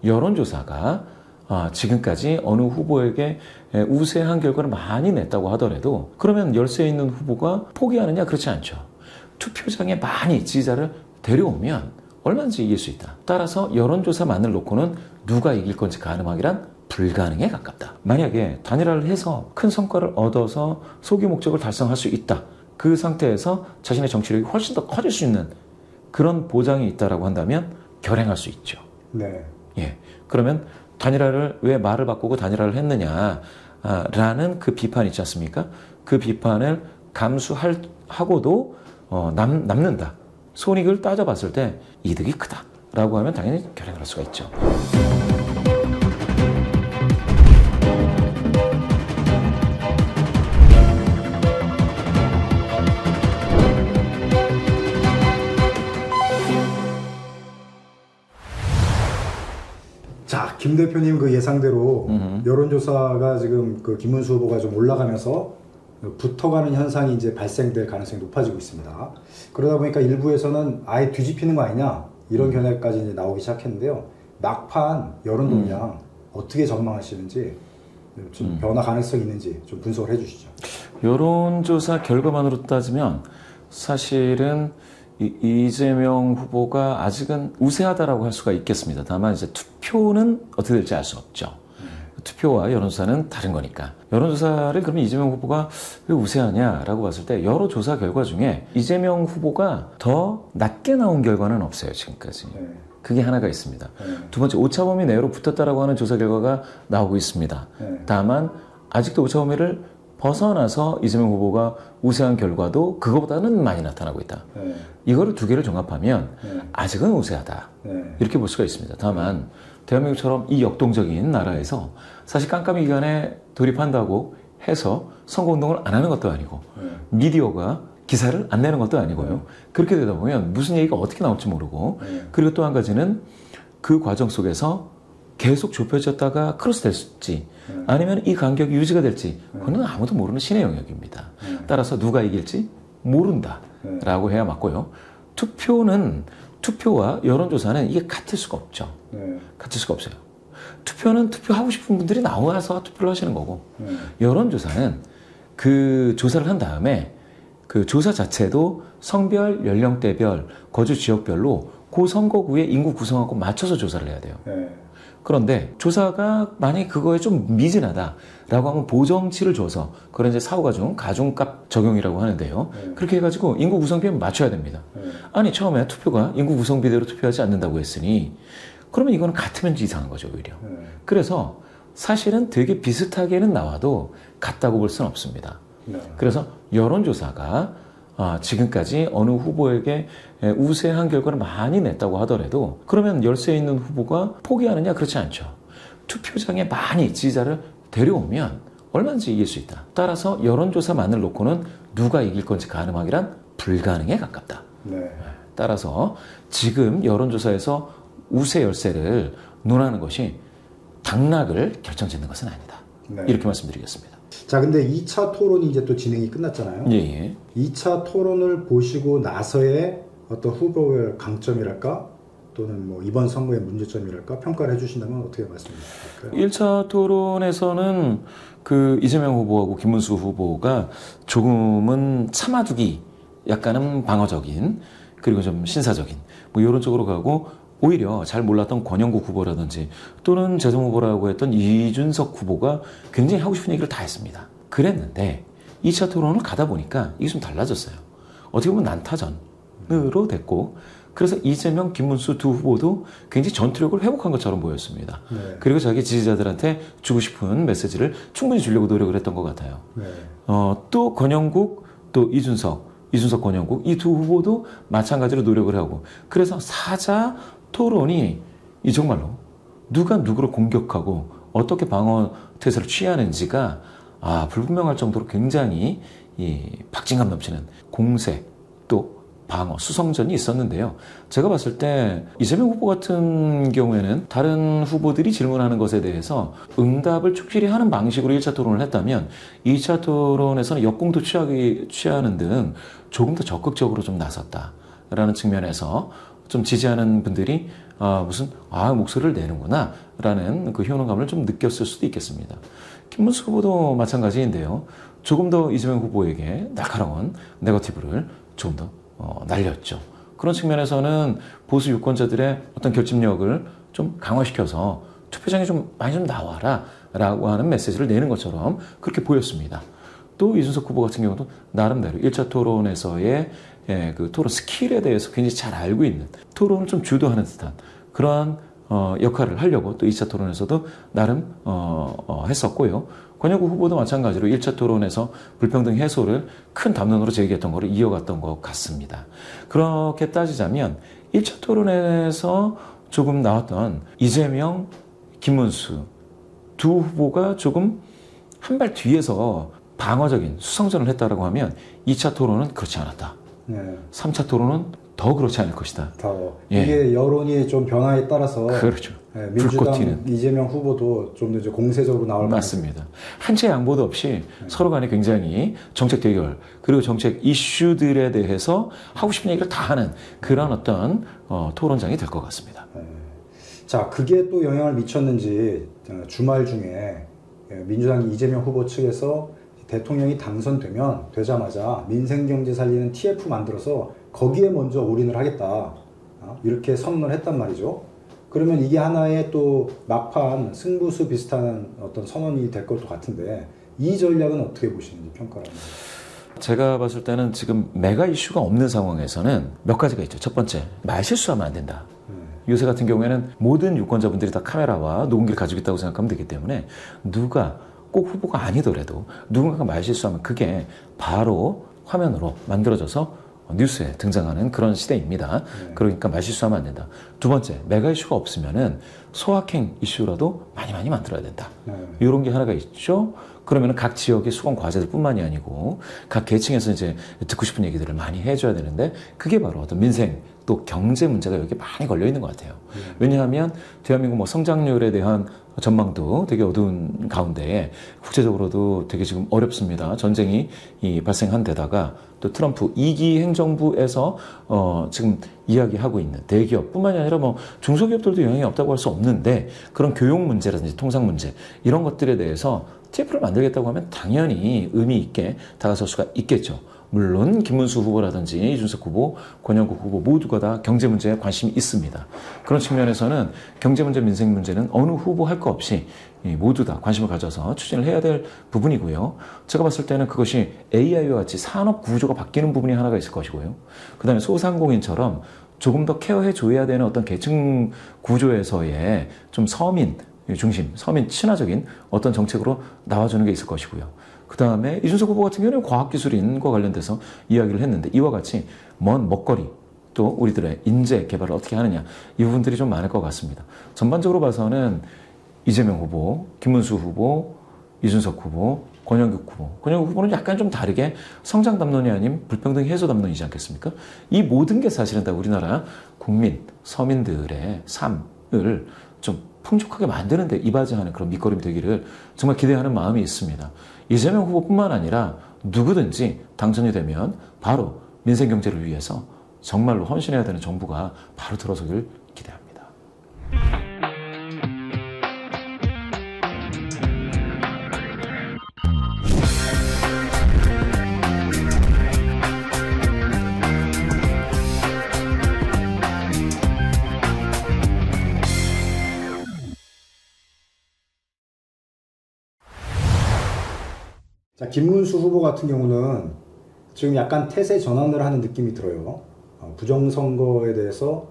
여론조사가 지금까지 어느 후보에게 우세한 결과를 많이 냈다고 하더라도 그러면 열세에 있는 후보가 포기하느냐? 그렇지 않죠. 투표장에 많이 지지자를 데려오면 얼마든지 이길 수 있다. 따라서 여론조사만을 놓고는 누가 이길 건지 가늠하기란 불가능에 가깝다. 만약에 단일화를 해서 큰 성과를 얻어서 소기 목적을 달성할 수 있다. 그 상태에서 자신의 정치력이 훨씬 더 커질 수 있는 그런 보장이 있다라고 한다면 결행할 수 있죠. 네. 예. 그러면 단일화를 왜 말을 바꾸고 단일화를 했느냐 라는 그 비판이 있지 않습니까? 그 비판을 감수하고도 남는다. 손익을 따져봤을 때 이득이 크다라고 하면 당연히 결행을 할 수가 있죠. 자, 김 대표님 그 예상대로 여론조사가 지금 그 김문수 후보가 좀 올라가면서 붙어가는 현상이 이제 발생될 가능성이 높아지고 있습니다. 그러다 보니까 일부에서는 아예 뒤집히는 거 아니냐 이런 견해까지 이제 나오기 시작했는데요. 막판 여론 동향 어떻게 전망하시는지 좀 변화 가능성이 있는지 좀 분석을 해주시죠. 여론조사 결과만으로 따지면 사실은 이재명 후보가 아직은 우세하다라고 할 수가 있겠습니다. 다만 이제 투표는 어떻게 될지 알 수 없죠. 투표와 여론조사는 다른 거니까. 여론조사를 그러면 이재명 후보가 왜 우세하냐라고 봤을 때 여러 조사 결과 중에 이재명 후보가 더 낮게 나온 결과는 없어요, 지금까지. 네. 그게 하나가 있습니다. 두 번째, 오차범위 내로 붙었다라고 하는 조사 결과가 나오고 있습니다. 다만 아직도 오차범위를 벗어나서 이재명 후보가 우세한 결과도 그거보다는 많이 나타나고 있다. 이거를 두 개를 종합하면 아직은 우세하다. 이렇게 볼 수가 있습니다. 다만 대한민국처럼 이 역동적인 나라에서 사실 깜깜이 기간에 돌입한다고 해서 선거운동을 안 하는 것도 아니고 미디어가 기사를 안 내는 것도 아니고요. 그렇게 되다 보면 무슨 얘기가 어떻게 나올지 모르고 그리고 또 한 가지는 그 과정 속에서 계속 좁혀졌다가 크로스 될지 아니면 이 간격이 유지가 될지 그건 아무도 모르는 신의 영역입니다. 따라서 누가 이길지 모른다라고 해야 맞고요. 투표와 여론조사는 이게 같을 수가 없죠. 같을 수가 없어요. 투표는 투표하고 싶은 분들이 나와서 투표를 하시는 거고 여론조사는 그 조사를 한 다음에 그 조사 자체도 성별, 연령대별, 거주 지역별로 그 선거구의 인구 구성하고 맞춰서 조사를 해야 돼요. 그런데 조사가 만약에 그거에 좀 미진하다라고 하면 보정치를 줘서 그런 이제 사후가 중 가중값 적용이라고 하는데요. 그렇게 해가지고 인구 구성비에 맞춰야 됩니다. 아니 처음에 투표가 인구 구성비대로 투표하지 않는다고 했으니 그러면 이거는 같으면 이상한 거죠 오히려. 그래서 사실은 되게 비슷하게는 나와도 같다고 볼 수는 없습니다. 그래서 여론조사가 지금까지 어느 후보에게 우세한 결과를 많이 냈다고 하더라도 그러면 열세에 있는 후보가 포기하느냐? 그렇지 않죠. 투표장에 많이 지지자를 데려오면 얼마든지 이길 수 있다. 따라서 여론조사만을 놓고는 누가 이길 건지 가늠하기란 불가능에 가깝다. 따라서 지금 여론조사에서 우세 열세를 논하는 것이 당락을 결정짓는 것은 아니다. 이렇게 말씀드리겠습니다. 자, 근데 2차 토론이 이제 또 진행이 끝났잖아요. 예. 2차 토론을 보시고 나서의 어떤 후보의 강점이랄까? 또는 뭐 이번 선거의 문제점이랄까? 평가를 해주신다면 어떻게 말씀드릴까요? 1차 토론에서는 그 이재명 후보하고 김문수 후보가 조금은 참아두기, 약간은 방어적인, 그리고 좀 신사적인, 뭐 이런 쪽으로 가고 오히려 잘 몰랐던 권영국 후보라든지 또는 재선 후보라고 했던 이준석 후보가 굉장히 하고 싶은 얘기를 다 했습니다. 그랬는데 2차 토론을 가다 보니까 이게 좀 달라졌어요. 어떻게 보면 난타전으로 됐고 그래서 이재명, 김문수 두 후보도 굉장히 전투력을 회복한 것처럼 보였습니다. 그리고 자기 지지자들한테 주고 싶은 메시지를 충분히 주려고 노력을 했던 것 같아요. 또 권영국, 또 이준석, 권영국 이 두 후보도 마찬가지로 노력을 하고 그래서 사자 토론이 이 정말로 누가 누구를 공격하고 어떻게 방어 태세를 취하는지가 불분명할 정도로 굉장히 박진감 넘치는 공세 또 방어 수성전이 있었는데요. 제가 봤을 때 이재명 후보 같은 경우에는 다른 후보들이 질문하는 것에 대해서 응답을 충실히 하는 방식으로 1차 토론을 했다면 2차 토론에서는 역공도 취하는 등 조금 더 적극적으로 좀 나섰다라는 측면에서 좀 지지하는 분들이 목소리를 내는구나 라는 그 효능감을 좀 느꼈을 수도 있겠습니다. 김문수 후보도 마찬가지인데요. 조금 더 이재명 후보에게 날카로운 네거티브를 조금 더 날렸죠. 그런 측면에서는 보수 유권자들의 어떤 결집력을 좀 강화시켜서 투표장에 좀 많이 좀 나와라 라고 하는 메시지를 내는 것처럼 그렇게 보였습니다. 또 이준석 후보 같은 경우도 나름대로 1차 토론에서의 그 토론 스킬에 대해서 굉장히 잘 알고 있는, 토론을 좀 주도하는 듯한 그러한 역할을 하려고 또 2차 토론에서도 나름 했었고요. 권영국 후보도 마찬가지로 1차 토론에서 불평등 해소를 큰 담론으로 제기했던 것을 이어갔던 것 같습니다. 그렇게 따지자면 1차 토론에서 조금 나왔던 이재명, 김문수 두 후보가 조금 한 발 뒤에서 방어적인 수성전을 했다라고 하면 2차 토론은 그렇지 않았다. 3차 토론은 더 그렇지 않을 것이다. 이게 여론이 좀 변화에 따라서 그렇죠. 민주당 이재명 후보도 좀 더 이제 공세적으로 나올 것 맞습니다. 한치 양보도 없이 서로 간에 굉장히 정책 대결 그리고 정책 이슈들에 대해서 하고 싶은 얘기를 다 하는 그런 어떤 토론장이 될 것 같습니다. 자, 그게 또 영향을 미쳤는지 주말 중에 민주당 이재명 후보 측에서 대통령이 되자마자 민생경제 살리는 TF 만들어서 거기에 먼저 올인을 하겠다. 이렇게 선언을 했단 말이죠. 그러면 이게 하나의 또 막판 승부수 비슷한 어떤 선언이 될 것도 같은데 이 전략은 어떻게 보시는지 평가를 합니다. 제가 봤을 때는 지금 메가 이슈가 없는 상황에서는 몇 가지가 있죠. 첫 번째, 말 실수하면 안 된다. 요새 같은 경우에는 모든 유권자분들이 다 카메라와 녹음기를 가지고 있다고 생각하면 되기 때문에 누가 꼭 후보가 아니더라도 누군가가 말 실수하면 그게 바로 화면으로 만들어져서 뉴스에 등장하는 그런 시대입니다. 그러니까 말 실수하면 안 된다. 두 번째, 메가 이슈가 없으면은 소확행 이슈라도 많이 만들어야 된다. 이런 게 하나가 있죠. 그러면 각 지역의 수건 과제들뿐만이 아니고 각 계층에서 이제 듣고 싶은 얘기들을 많이 해줘야 되는데 그게 바로 어떤 민생 또 경제 문제가 여기 많이 걸려 있는 것 같아요. 왜냐하면 대한민국 성장률에 대한 전망도 되게 어두운 가운데 국제적으로도 되게 지금 어렵습니다. 전쟁이 발생한 데다가 또 트럼프 2기 행정부에서 지금 이야기하고 있는 대기업뿐만이 아니라 중소기업들도 영향이 없다고 할 수 없는데 그런 교육 문제라든지 통상 문제 이런 것들에 대해서 TF를 만들겠다고 하면 당연히 의미 있게 다가설 수가 있겠죠. 물론 김문수 후보라든지 이준석 후보, 권영국 후보 모두가 다 경제 문제에 관심이 있습니다. 그런 측면에서는 경제 문제, 민생 문제는 어느 후보 할 거 없이 모두 다 관심을 가져서 추진을 해야 될 부분이고요. 제가 봤을 때는 그것이 AI와 같이 산업 구조가 바뀌는 부분이 하나가 있을 것이고요. 그 다음에 소상공인처럼 조금 더 케어해 줘야 되는 어떤 계층 구조에서의 좀 서민 중심, 서민 친화적인 어떤 정책으로 나와주는 게 있을 것이고요. 그 다음에 이준석 후보 같은 경우는 과학기술인과 관련돼서 이야기를 했는데 이와 같이 먼 먹거리 또 우리들의 인재 개발을 어떻게 하느냐 이 부분들이 좀 많을 것 같습니다. 전반적으로 봐서는 이재명 후보, 김문수 후보, 이준석 후보, 권영국 후보. 권영국 후보는 약간 좀 다르게 성장 담론이 아닌 불평등 해소 담론이지 않겠습니까? 이 모든 게 사실은 다 우리나라 국민, 서민들의 삶을 좀 풍족하게 만드는 데 이바지하는 그런 밑거름이 되기를 정말 기대하는 마음이 있습니다. 이재명 후보뿐만 아니라 누구든지 당선이 되면 바로 민생 경제를 위해서 정말로 헌신해야 되는 정부가 바로 들어서길 기대합니다. 자, 김문수 후보 같은 경우는 지금 약간 태세 전환을 하는 느낌이 들어요. 부정선거에 대해서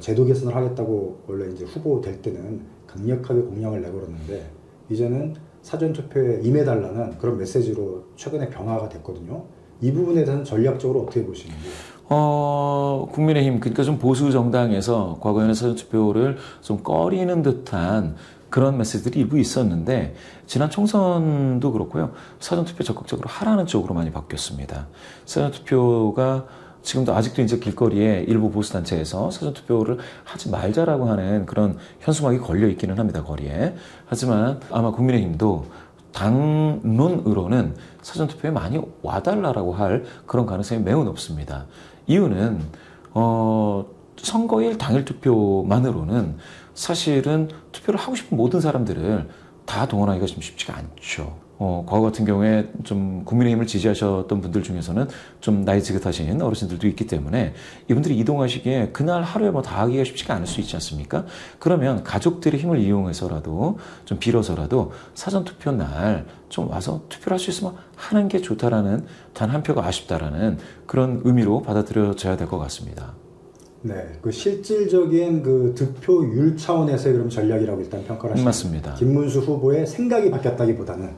제도 개선을 하겠다고 원래 이제 후보 될 때는 강력하게 공약을 내걸었는데 이제는 사전투표에 임해달라는 그런 메시지로 최근에 변화가 됐거든요. 이 부분에 대해서는 전략적으로 어떻게 보시는지? 국민의힘, 그러니까 좀 보수 정당에서 과거에는 사전투표를 좀 꺼리는 듯한 그런 메시지들이 일부 있었는데 지난 총선도 그렇고요. 사전투표 적극적으로 하라는 쪽으로 많이 바뀌었습니다. 사전투표가 지금도 아직도 이제 길거리에 일부 보수단체에서 사전투표를 하지 말자라고 하는 그런 현수막이 걸려 있기는 합니다, 거리에. 하지만 아마 국민의힘도 당론으로는 사전투표에 많이 와달라고 할 그런 가능성이 매우 높습니다. 이유는 선거일 당일 투표만으로는 사실은 투표를 하고 싶은 모든 사람들을 다 동원하기가 좀 쉽지가 않죠. 과거 같은 경우에 좀 국민의힘을 지지하셨던 분들 중에서는 좀 나이 지긋하신 어르신들도 있기 때문에 이분들이 이동하시기에 그날 하루에 뭐 다 하기가 쉽지가 않을 수 있지 않습니까? 그러면 가족들의 힘을 이용해서라도 좀 빌어서라도 사전투표 날 좀 와서 투표를 할 수 있으면 하는 게 좋다라는, 단 한 표가 아쉽다라는 그런 의미로 받아들여져야 될 것 같습니다. 네, 그 실질적인 그 득표율 차원에서의 그럼 전략이라고 일단 평가를 하시죠. 맞습니다. 김문수 후보의 생각이 바뀌었다기보다는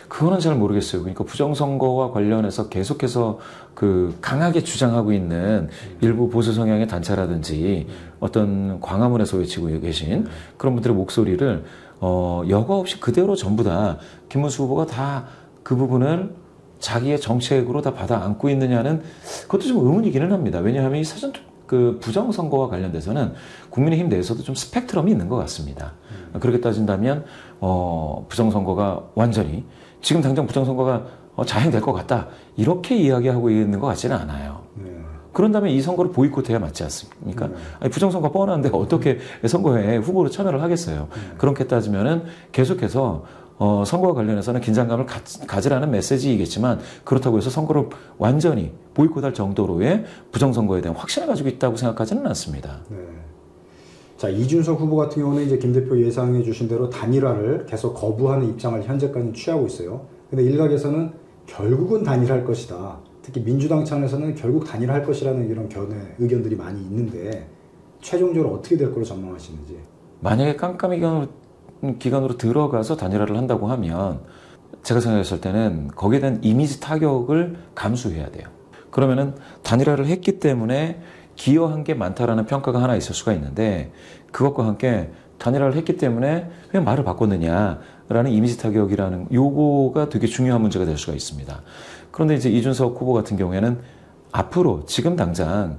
그거는 잘 모르겠어요. 그러니까 부정선거와 관련해서 계속해서 그 강하게 주장하고 있는 일부 보수 성향의 단체라든지 어떤 광화문에서 외치고 계신 그런 분들의 목소리를 여과 없이 그대로 전부 다 김문수 후보가 다 그 부분을 자기의 정책으로 다 받아 안고 있느냐는 그것도 좀 의문이기는 합니다. 왜냐하면 이 그 부정선거와 관련돼서는 국민의힘 내에서도 좀 스펙트럼이 있는 것 같습니다. 그렇게 따진다면 부정선거가 완전히 지금 당장 부정선거가 자행될 것 같다 이렇게 이야기하고 있는 것 같지는 않아요. 그런다면 이 선거를 보이콧해야 맞지 않습니까? 아니, 부정선거 뻔한데 어떻게 선거에 후보로 참여를 하겠어요? 그렇게 따지면은 계속해서 선거와 관련해서는 긴장감을 가지라는 메시지이겠지만 그렇다고 해서 선거를 완전히 보이콧할 정도로의 부정선거에 대한 확신을 가지고 있다고 생각하지는 않습니다. 네. 자, 이준석 후보 같은 경우는 이제 김 대표 예상해 주신 대로 단일화를 계속 거부하는 입장을 현재까지 취하고 있어요. 근데 일각에서는 결국은 단일화할 것이다. 특히 민주당 차원에서는 결국 단일화할 것이라는 이런 의견들이 많이 있는데 최종적으로 어떻게 될 거로 전망하시는지. 만약에 깜깜이 기간으로 들어가서 단일화를 한다고 하면 제가 생각했을 때는 거기에 대한 이미지 타격을 감수해야 돼요. 그러면은 단일화를 했기 때문에 기여한 게 많다라는 평가가 하나 있을 수가 있는데 그것과 함께 단일화를 했기 때문에 왜 말을 바꿨느냐라는 이미지 타격이라는 요거가 되게 중요한 문제가 될 수가 있습니다. 그런데 이제 이준석 후보 같은 경우에는 앞으로 지금 당장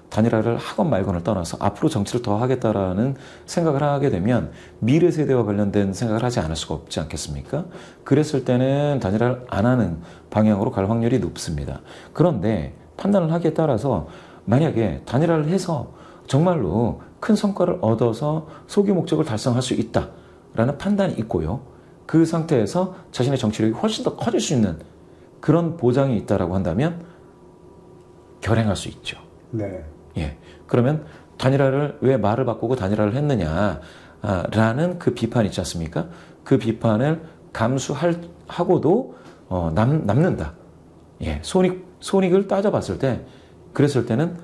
단일화를 하건 말건을 떠나서 앞으로 정치를 더 하겠다라는 생각을 하게 되면 미래 세대와 관련된 생각을 하지 않을 수가 없지 않겠습니까? 그랬을 때는 단일화를 안 하는 방향으로 갈 확률이 높습니다. 그런데 판단을 하기에 따라서 만약에 단일화를 해서 정말로 큰 성과를 얻어서 소기 목적을 달성할 수 있다라는 판단이 있고요. 그 상태에서 자신의 정치력이 훨씬 더 커질 수 있는 그런 보장이 있다라고 한다면 결행할 수 있죠. 네. 예. 그러면 단일화를 왜 말을 바꾸고 단일화를 했느냐라는 그 비판 있지 않습니까? 그 비판을 감수하고도 남는다. 예. 손익을 따져봤을 때 그랬을 때는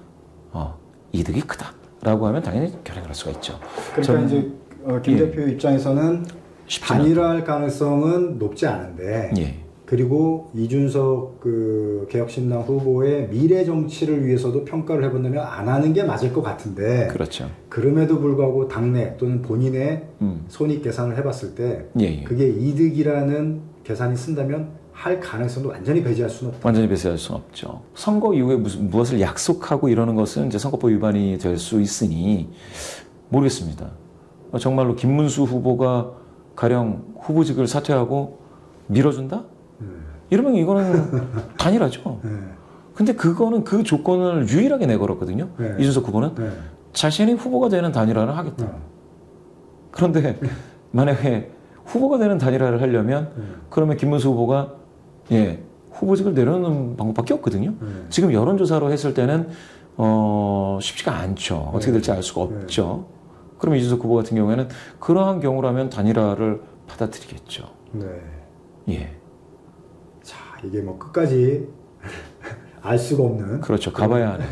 이득이 크다라고 하면 당연히 결행을 할 수가 있죠. 그러니까 이제 김 대표 입장에서는 단일화할 가능성은 높지 않은데 예. 그리고 이준석 그 개혁신당 후보의 미래 정치를 위해서도 평가를 해본다면 안 하는 게 맞을 것 같은데 그렇죠. 그럼에도 불구하고 당내 또는 본인의 손익 계산을 해봤을 때 예. 그게 이득이라는 계산이 쓴다면 할 가능성도 완전히 배제할 수는 없다. 완전히 배제할 수는 없죠. 선거 이후에 무엇을 약속하고 이러는 것은 이제 선거법 위반이 될 수 있으니 모르겠습니다. 정말로 김문수 후보가 가령 후보직을 사퇴하고 밀어준다? 이러면 이거는 단일화죠. 근데 그거는 그 조건을 유일하게 내걸었거든요. 이준석 후보는 자신이 후보가 되는 단일화를 하겠다. 그런데 만약에 후보가 되는 단일화를 하려면 그러면 김문수 후보가 후보직을 내려놓는 방법밖에 없거든요. 지금 여론조사로 했을 때는 쉽지가 않죠. 어떻게 될지 알 수가 없죠. 그러면 이준석 후보 같은 경우에는 그러한 경우라면 단일화를 받아들이겠죠. 네. 예. 자, 이게 뭐 끝까지 알 수가 없는. 그렇죠. 가봐야 하는.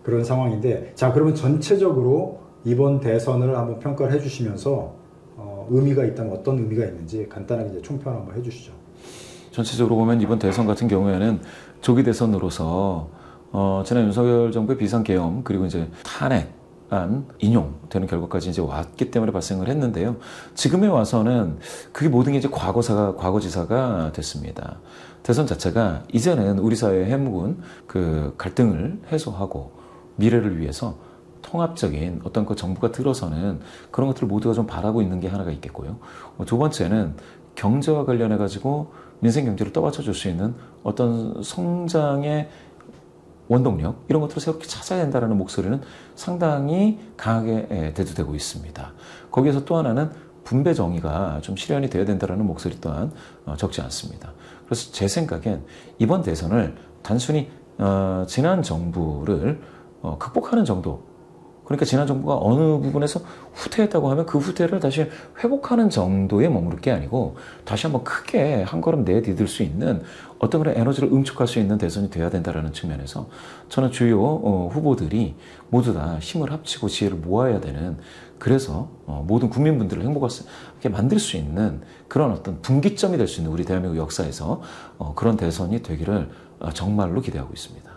그런 상황인데, 자, 그러면 전체적으로 이번 대선을 한번 평가를 해주시면서 의미가 있다면 어떤 의미가 있는지 간단하게 이제 총평 한번 해주시죠. 전체적으로 보면 이번 대선 같은 경우에는 조기 대선으로서 지난 윤석열 정부의 비상계엄 그리고 이제 탄핵안 인용되는 결과까지 이제 왔기 때문에 발생을 했는데요. 지금에 와서는 그게 모든 게 이제 과거지사가 됐습니다. 대선 자체가 이제는 우리 사회의 해묵은 그 갈등을 해소하고 미래를 위해서 통합적인 어떤 그 정부가 들어서는 그런 것들을 모두가 좀 바라고 있는 게 하나가 있겠고요. 두 번째는 경제와 관련해 가지고 민생 경제를 떠받쳐 줄 수 있는 어떤 성장의 원동력 이런 것들을 새롭게 찾아야 된다는 목소리는 상당히 강하게 대두되고 있습니다. 거기에서 또 하나는 분배 정의가 좀 실현이 되어야 된다는 목소리 또한 적지 않습니다. 그래서 제 생각엔 이번 대선을 단순히 지난 정부를 극복하는 정도, 그러니까 지난 정부가 어느 부분에서 후퇴했다고 하면 그 후퇴를 다시 회복하는 정도에 머무를 게 아니고 다시 한번 크게 한 걸음 내디딜 수 있는 어떤 그런 에너지를 응축할 수 있는 대선이 돼야 된다는 측면에서 저는 주요 후보들이 모두 다 힘을 합치고 지혜를 모아야 되는, 그래서 모든 국민분들을 행복하게 만들 수 있는 그런 어떤 분기점이 될 수 있는 우리 대한민국 역사에서 그런 대선이 되기를 정말로 기대하고 있습니다.